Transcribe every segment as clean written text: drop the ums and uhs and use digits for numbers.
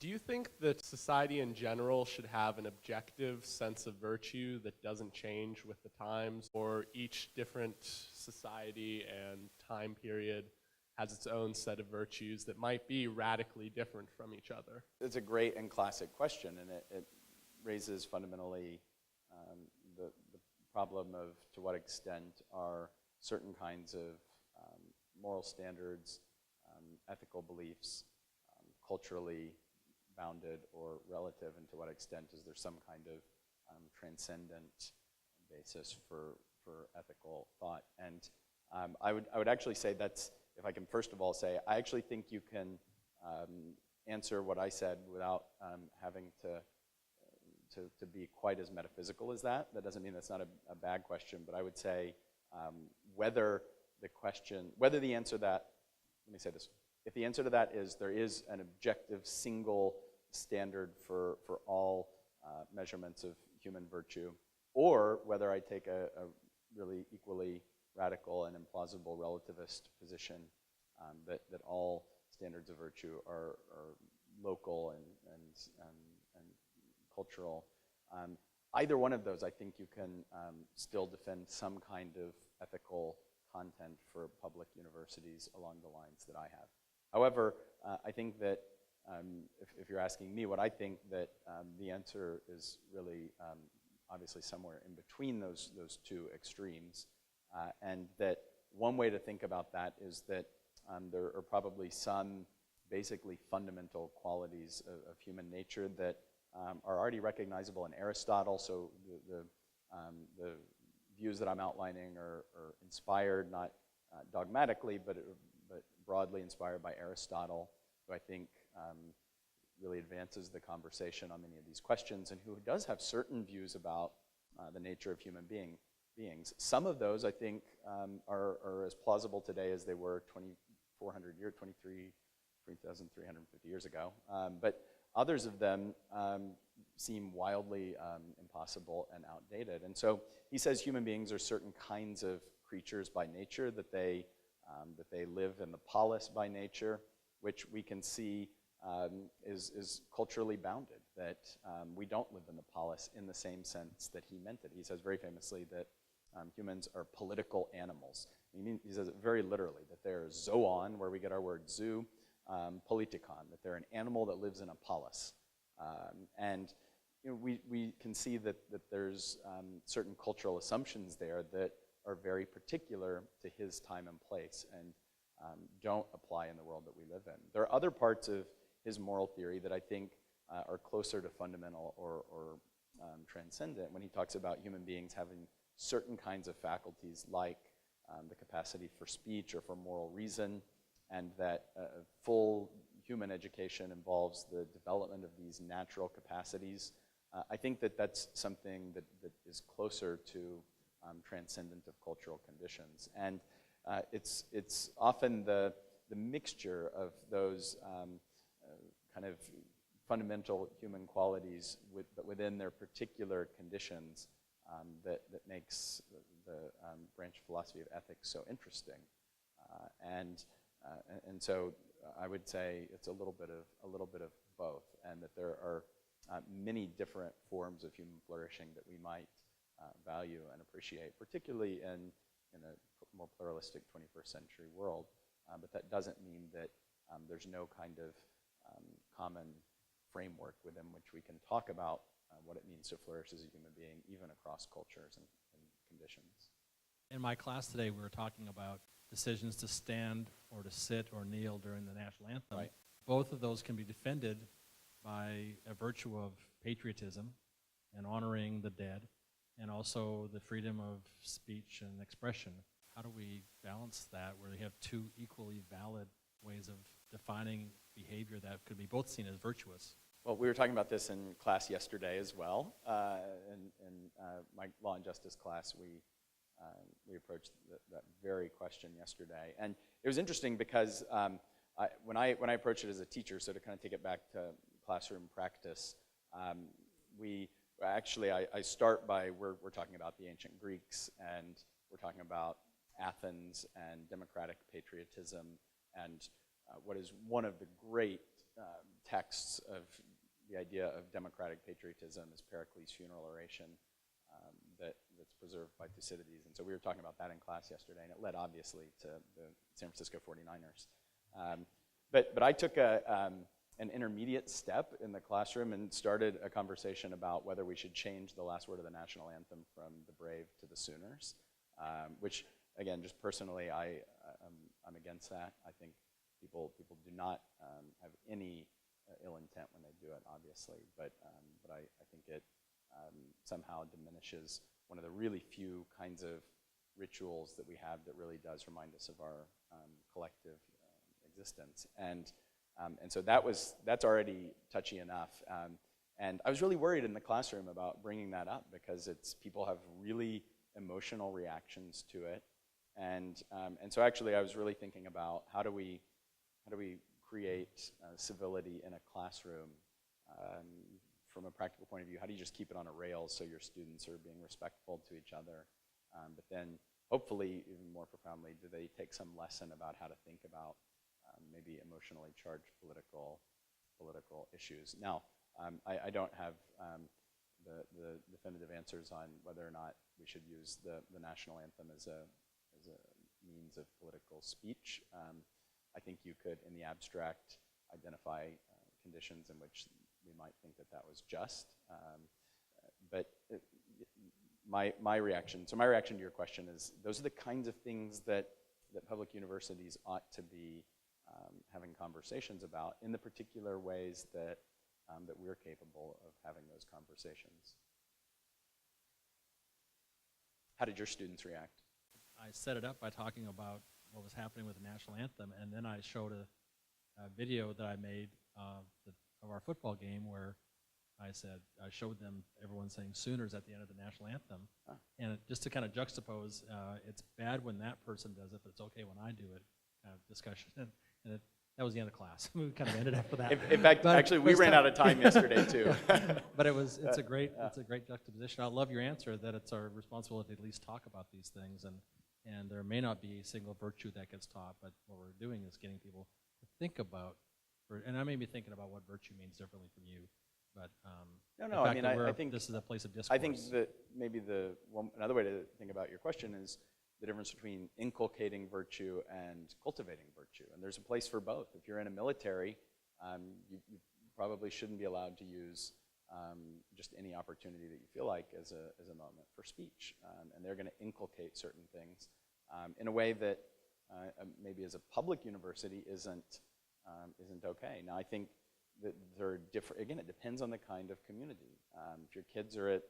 Do you think that society in general should have an objective sense of virtue that doesn't change with the times, or each different society and time period has its own set of virtues that might be radically different from each other? It's a great and classic question, and it raises fundamentally the problem of to what extent are certain kinds of moral standards, ethical beliefs, culturally bounded or relative, and to what extent is there some kind of transcendent basis for ethical thought. And I would actually say that's, if I can first of all say, I actually think you can answer what I said without having to be quite as metaphysical as that. That doesn't mean that's not a bad question, but I would say whether the answer that, let me say this, if the answer to that is there is an objective single standard for all measurements of human virtue, or whether I take a really equally radical and implausible relativist position that all standards of virtue are local and cultural. Either one of those, I think you can still defend some kind of ethical content for public universities along the lines that I have. However, I think that if you're asking me what I think, that the answer is really obviously somewhere in between those two extremes, and that one way to think about that is that there are probably some basically fundamental qualities of human nature that are already recognizable in Aristotle. So the views that I'm outlining are inspired, not dogmatically, but broadly inspired by Aristotle, who I think really advances the conversation on many of these questions, and who does have certain views about the nature of human beings. Some of those, I think, are as plausible today as they were 3,350 years ago. But others of them seem wildly impossible and outdated. And so he says human beings are certain kinds of creatures by nature, that they live in the polis by nature, which we can see is culturally bounded, that we don't live in the polis in the same sense that he meant it. He says very famously that humans are political animals. He says it very literally, that they're zoon, where we get our word zoo, politikon, that they're an animal that lives in a polis. And we can see that there's certain cultural assumptions there that are very particular to his time and place and don't apply in the world that we live in. There are other parts of his moral theory that I think are closer to fundamental or transcendent, when he talks about human beings having certain kinds of faculties like the capacity for speech or for moral reason, and that full human education involves the development of these natural capacities. I think that that's something that is closer to transcendent of cultural conditions. And it's often the mixture of those kind of fundamental human qualities but within their particular conditions that makes the branch of philosophy of ethics so interesting. And so I would say it's a little bit of both, and that there are many different forms of human flourishing that we might value and appreciate, particularly in a more pluralistic 21st century world. But that doesn't mean that there's no kind of common framework within which we can talk about what it means to flourish as a human being, even across cultures and conditions. In my class today, we were talking about decisions to stand or to sit or kneel during the national anthem. Right. Both of those can be defended by a virtue of patriotism and honoring the dead, and also the freedom of speech and expression. How do we balance that, where we have two equally valid ways of defining behavior that could be both seen as virtuous? Well, we were talking about this in class yesterday as well. In my law and justice class, we approached that very question yesterday. And it was interesting because when I approached it as a teacher, so to kind of take it back to classroom practice, I start by, we're talking about the ancient Greeks, and we're talking about Athens and democratic patriotism, and what is one of the great texts of the idea of democratic patriotism as Pericles' funeral oration that's preserved by Thucydides. And so we were talking about that in class yesterday, and it led obviously to the San Francisco 49ers. But I took an intermediate step in the classroom and started a conversation about whether we should change the last word of the national anthem from the Brave to the Sooners, which, again, just personally, I'm against that. I think people do not have any ill intent when they do it, obviously, but I think it somehow diminishes one of the really few kinds of rituals that we have that really does remind us of our collective existence. And so that's already touchy enough. And I was really worried in the classroom about bringing that up because people have really emotional reactions to it. And so actually I was really thinking about how do we create civility in a classroom from a practical point of view. How do you just keep it on a rails so your students are being respectful to each other? But then hopefully, even more profoundly, do they take some lesson about how to think about maybe emotionally charged political issues? Now, I don't have the definitive answers on whether or not we should use the national anthem as a means of political speech. I think you could, in the abstract, identify conditions in which we might think that was just. But my reaction to your question is those are the kinds of things that public universities ought to be having conversations about in the particular ways that we're capable of having those conversations. How did your students react? I set it up by talking about what was happening with the national anthem, and then I showed a video that I made of our football game where I showed them everyone saying Sooners at the end of the national anthem. Huh. And just to kind of juxtapose, it's bad when that person does it, but it's okay when I do it, kind of discussion. And that was the end of class. We kind of ended after that. In fact, actually, we ran out of time yesterday too. But it's a great juxtaposition. I love your answer that it's our responsibility to at least talk about these things, and there may not be a single virtue that gets taught, but what we're doing is getting people to think about, and I may be thinking about what virtue means differently from you, but no. I mean, I think this is a place of discourse. I think that maybe another way to think about your question is the difference between inculcating virtue and cultivating virtue, and there's a place for both. If you're in a military, you probably shouldn't be allowed to use just any opportunity that you feel like as a moment for speech, and they're going to inculcate certain things in a way that maybe as a public university isn't okay. Now, I think that they're different. Again, it depends on the kind of community. If your kids are at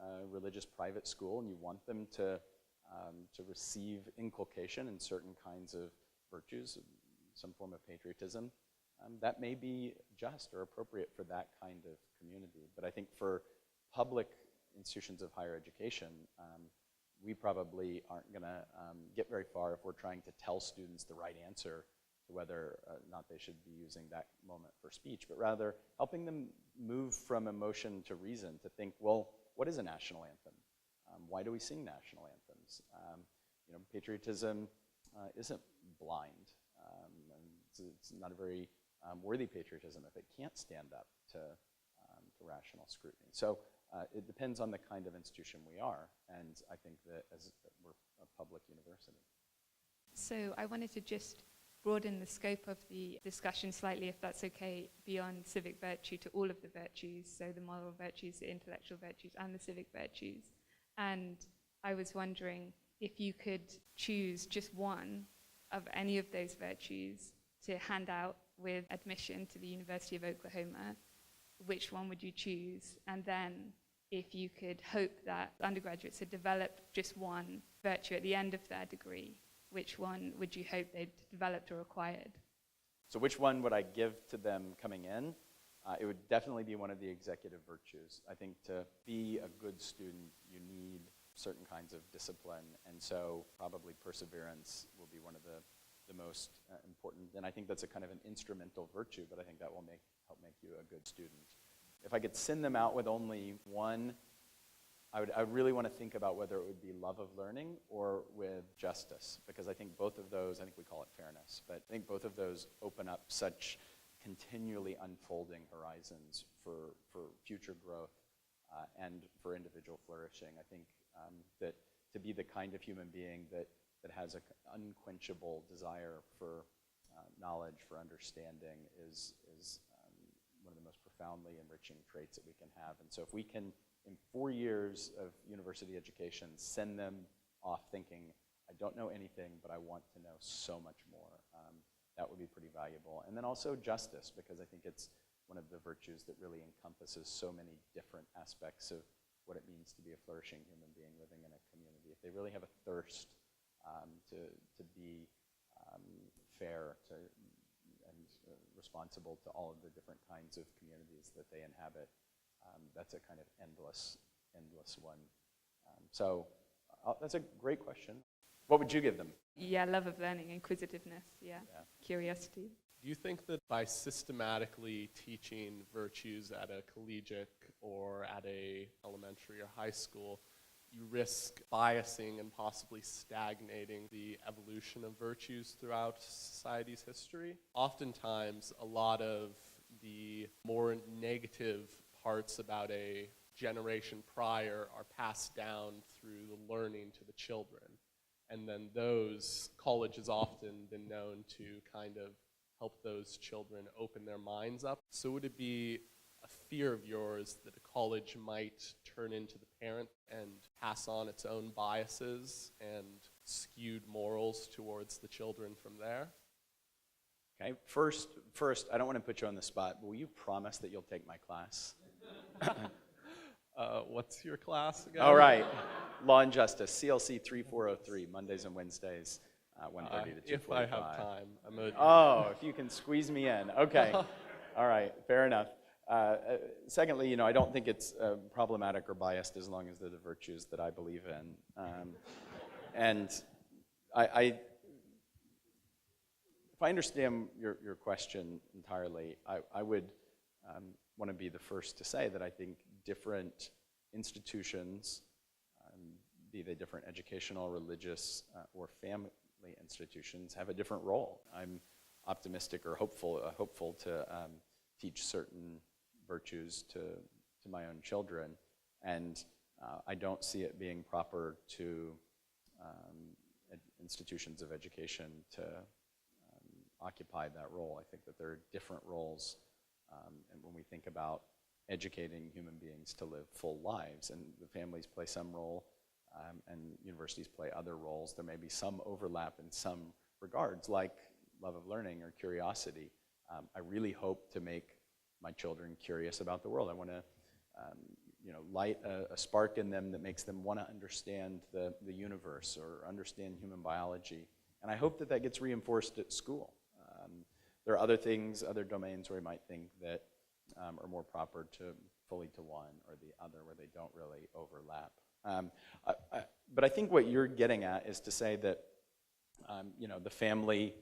a religious private school and you want them to receive inculcation in certain kinds of virtues, some form of patriotism, that may be just or appropriate for that kind of community. But I think for public institutions of higher education, we probably aren't going to get very far if we're trying to tell students the right answer to whether or not they should be using that moment for speech, but rather helping them move from emotion to reason, to think, well, what is a national anthem? Why do we sing national anthems? Patriotism isn't blind. And it's not a very worthy patriotism if it can't stand up to rational scrutiny. So it depends on the kind of institution we are, and I think that as we're a public university. So I wanted to just broaden the scope of the discussion slightly, if that's okay, beyond civic virtue to all of the virtues, so the moral virtues, the intellectual virtues, and the civic virtues. And I was wondering if you could choose just one of any of those virtues to hand out with admission to the University of Oklahoma, which one would you choose? And then if you could hope that undergraduates had developed just one virtue at the end of their degree, which one would you hope they'd developed or acquired? So which one would I give to them coming in? It would definitely be one of the executive virtues. I think to be a good student, you need certain kinds of discipline, and so probably perseverance will be one of the most important. And I think that's a kind of an instrumental virtue, but I think that will help make you a good student. If I could send them out with only one, I would really want to think about whether it would be love of learning or with justice, because I think both of those, I think we call it fairness, but I think both of those open up such continually unfolding horizons for future growth and for individual flourishing. I think that to be the kind of human being that has an unquenchable desire for knowledge, for understanding, is one of the most profoundly enriching traits that we can have. And so if we can, in 4 years of university education, send them off thinking, I don't know anything, but I want to know so much more, that would be pretty valuable. And then also justice, because I think it's one of the virtues that really encompasses so many different aspects of what it means to be a flourishing human being living in a community. If they really have a thirst to be fair and responsible to all of the different kinds of communities that they inhabit, that's a kind of endless one. So that's a great question. What would you give them? Yeah, love of learning, inquisitiveness, yeah. Curiosity. Do you think that by systematically teaching virtues at a collegiate or at a elementary or high school, you risk biasing and possibly stagnating the evolution of virtues throughout society's history? Oftentimes, a lot of the more negative parts about a generation prior are passed down through the learning to the children. And then college has often been known to kind of help those children open their minds up. So would it be a fear of yours that a college might turn into the parent and pass on its own biases and skewed morals towards the children from there? Okay, first, I don't want to put you on the spot, but will you promise that you'll take my class? What's your class again? All right. Law and Justice, CLC 3403, Mondays and Wednesdays, 1:30 to 2:45. If I have time. If you can squeeze me in. Okay. All right, fair enough. Secondly, I don't think it's problematic or biased as long as they're the virtues that I believe in. And if I understand your question entirely, I would want to be the first to say that I think different institutions, be they different educational, religious, or family institutions, have a different role. I'm optimistic or hopeful to teach certain virtues to my own children, and I don't see it being proper to institutions of education to occupy that role. I think that there are different roles, and when we think about educating human beings to live full lives, and the families play some role, and universities play other roles. There may be some overlap in some regards, like love of learning or curiosity. I really hope to make my children curious about the world. I want to light a spark in them that makes them want to understand the universe or understand human biology. And I hope that gets reinforced at school. There are other things, other domains where we might think that are more proper fully to one or the other, where they don't really overlap. But I think what you're getting at is to say that the family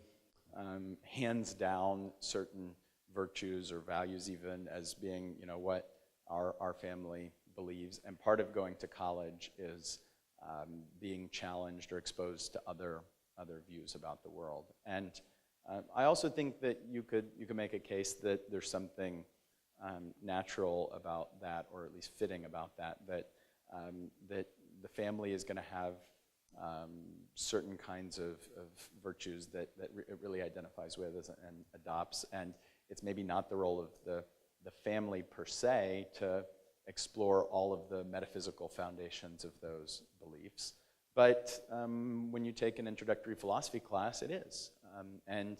hands down certain virtues or values even as being what our family believes, and part of going to college is being challenged or exposed to other views about the world. And I also think that you could make a case that there's something natural about that, or at least fitting about that the family is going to have certain kinds of virtues that it really identifies with and adopts, and it's maybe not the role of the family per se to explore all of the metaphysical foundations of those beliefs. But when you take an introductory philosophy class, it is. And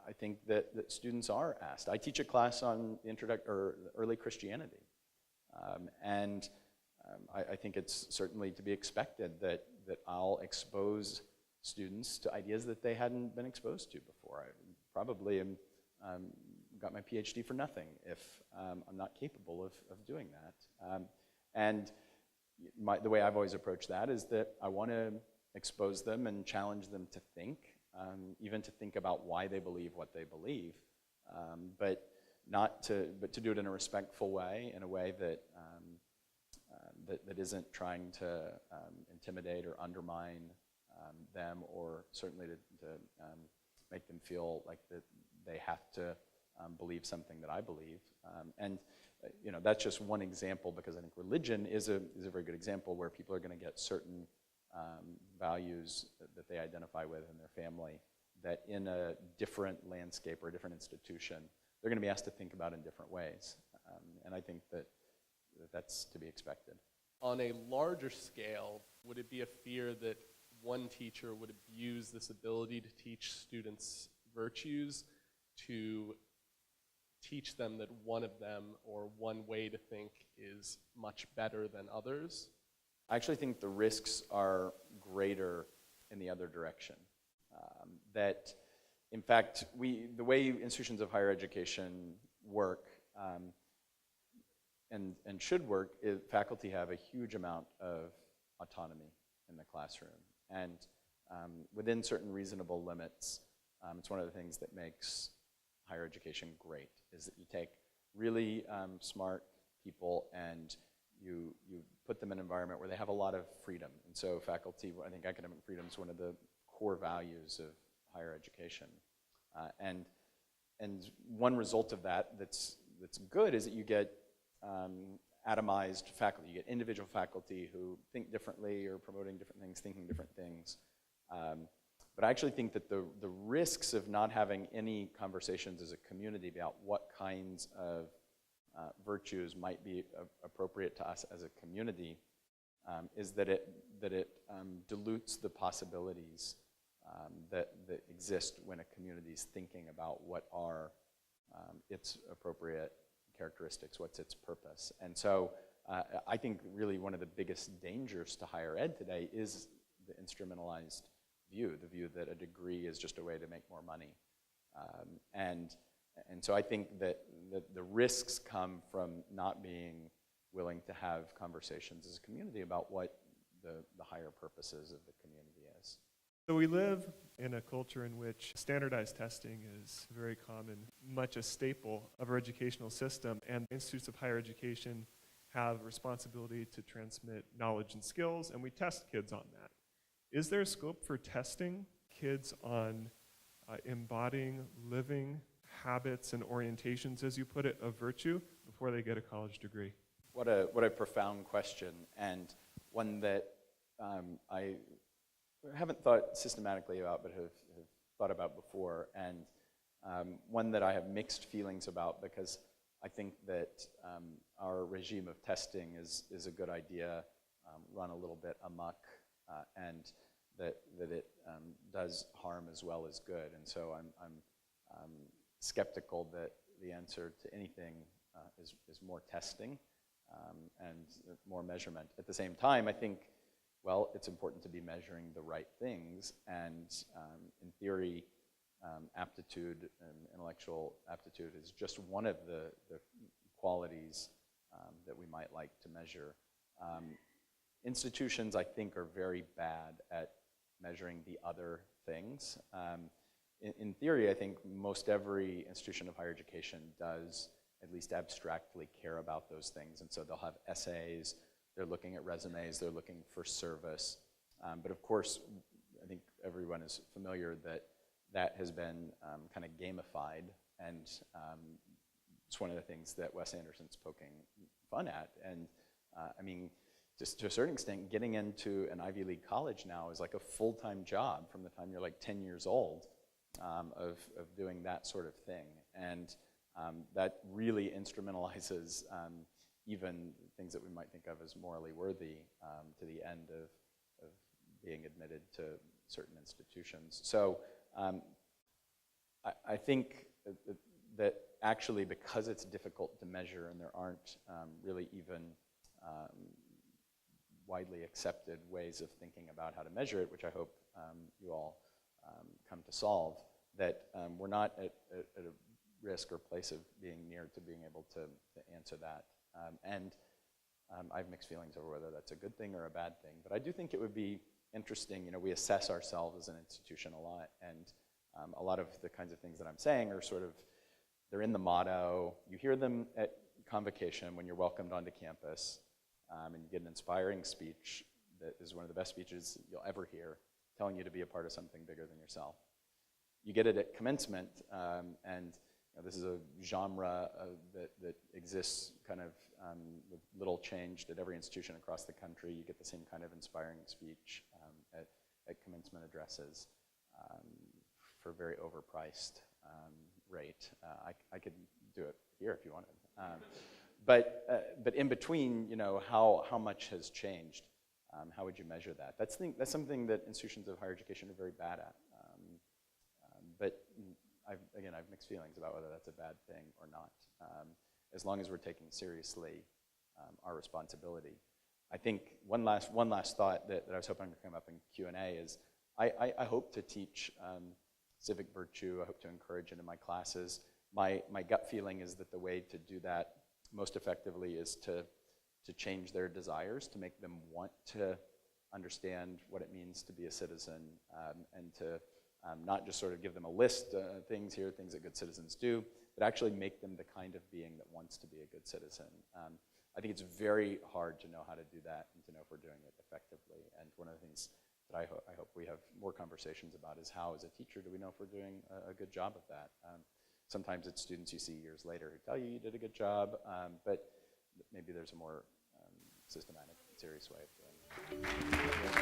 I think that students are asked. I teach a class on early Christianity. And I think it's certainly to be expected that I'll expose students to ideas that they hadn't been exposed to before. I probably got my PhD for nothing if I'm not capable of doing that. And the way I've always approached that is that I want to expose them and challenge them to think, even to think about why they believe what they believe, but to do it in a respectful way, in a way that isn't trying to intimidate or undermine them, or certainly to make them feel like that they have to believe something that I believe. That's just one example, because I think religion is a very good example where people are going to get certain values that they identify with in their family that in a different landscape or a different institution, they're going to be asked to think about in different ways. And I think that's to be expected. On a larger scale, would it be a fear that one teacher would abuse this ability to teach students virtues to teach them that one of them or one way to think is much better than others? I actually think the risks are greater in the other direction. That, in fact, the way institutions of higher education work and should work is faculty have a huge amount of autonomy in the classroom. And within certain reasonable limits, it's one of the things that makes higher education great, is that you take really smart people and you put them in an environment where they have a lot of freedom. And so faculty, I think academic freedom is one of the core values of higher education. And one result of that's good is that you get atomized faculty. You get individual faculty who think differently or promoting different things, thinking different things. But I actually think that the risks of not having any conversations as a community about what kinds of virtues might be appropriate to us as a community is that it dilutes the possibilities that exist when a community is thinking about what are its appropriate characteristics, what's its purpose. And so I think really one of the biggest dangers to higher ed today is the instrumentalized view, the view that a degree is just a way to make more money. And so I think that the risks come from not being willing to have conversations as a community about what the higher purposes of the community is. So we live in a culture in which standardized testing is very common, much a staple of our educational system, and institutes of higher education have a responsibility to transmit knowledge and skills, and we test kids on that. Is there a scope for testing kids on embodying living habits and orientations, as you put it, of virtue before they get a college degree? What a profound question, and one that I haven't thought systematically about, but have thought about before, and one that I have mixed feelings about, because I think that our regime of testing is a good idea, run a little bit amok, and that it does harm as well as good. And so I'm skeptical that the answer to anything is more testing and more measurement. At the same time, I think, well, it's important to be measuring the right things, and in theory, aptitude and intellectual aptitude is just one of the qualities that we might like to measure. Institutions, I think, are very bad at measuring the other things. In theory, I think most every institution of higher education does at least abstractly care about those things, and so they'll have essays, they're looking at resumes, they're looking for service. But of course, I think everyone is familiar that has been kind of gamified, and it's one of the things that Wes Anderson's poking fun at. And I mean, just to a certain extent, getting into an Ivy League college now is like a full-time job from the time you're like 10 years old of doing that sort of thing. And that really instrumentalizes even things that we might think of as morally worthy to the end of being admitted to certain institutions. So I think that actually, because it's difficult to measure and there aren't really even widely accepted ways of thinking about how to measure it, which I hope you all come to solve, that we're not at a risk or place of being near to being able to answer that. And I have mixed feelings over whether that's a good thing or a bad thing. But I do think it would be interesting. You know, we assess ourselves as an institution a lot, and a lot of the kinds of things that I'm saying are sort of, they're in the motto. You hear them at convocation when you're welcomed onto campus, and you get an inspiring speech that is one of the best speeches you'll ever hear, telling you to be a part of something bigger than yourself. You get it at commencement, and this is a genre that exists kind of with little changed at every institution across the country. You get the same kind of inspiring speech at commencement addresses for very overpriced rate. I could do it here if you wanted. But in between, how much has changed? How would you measure that? That's something that institutions of higher education are very bad at. But I've mixed feelings about whether that's a bad thing or not, as long as we're taking seriously our responsibility. I think one last thought that I was hoping to come up in Q&A is I hope to teach civic virtue. I hope to encourage it in my classes. My gut feeling is that the way to do that most effectively is to change their desires, to make them want to understand what it means to be a citizen, and to not just sort of give them a list of things that good citizens do, but actually make them the kind of being that wants to be a good citizen. I think it's very hard to know how to do that and to know if we're doing it effectively. And one of the things that I hope we have more conversations about is how, as a teacher, do we know if we're doing a good job of that? Sometimes it's students you see years later who tell you did a good job, but maybe there's a more systematic and serious way of doing it.